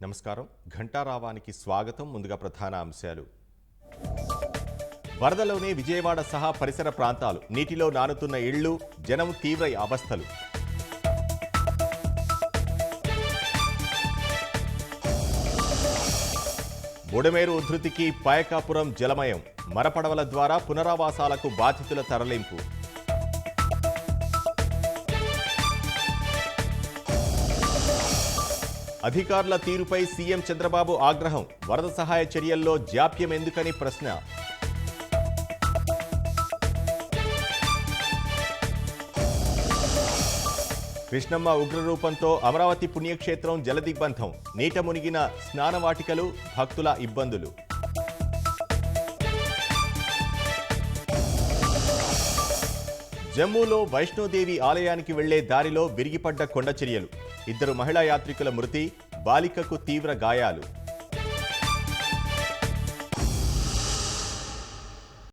నమస్కారం. ఘంటారావానికి స్వాగతం. ముందుగా ప్రధాన అంశాలు. వరదలోనే విజయవాడ సహా పరిసర ప్రాంతాలు, నీటిలో నానుతున్న ఇళ్లు, జనం తీవ్ర అవస్థలు. బుడమేరు ఉధృతికి పాయకాపురం జలమయం, మరపడవల ద్వారా పునరావాసాలకు బాధితుల తరలింపు. అధికారుల తీరుపై సీఎం చంద్రబాబు ఆగ్రహం, వరద సహాయ చర్యల్లో జాప్యం ఎందుకని ప్రశ్న. కృష్ణమ్మ ఉగ్రరూపంతో అమరావతి పుణ్యక్షేత్రం జలదిగ్బంధం, నీట మునిగిన స్నానవాటికలు, భక్తుల ఇబ్బందులు. జమ్మూలో వైష్ణోదేవి ఆలయానికి వెళ్లే దారిలో విరిగిపడ్డ కొండచర్యలు, 2 మహిళా యాత్రికుల మృతి, బాలికకు తీవ్ర గాయాలు.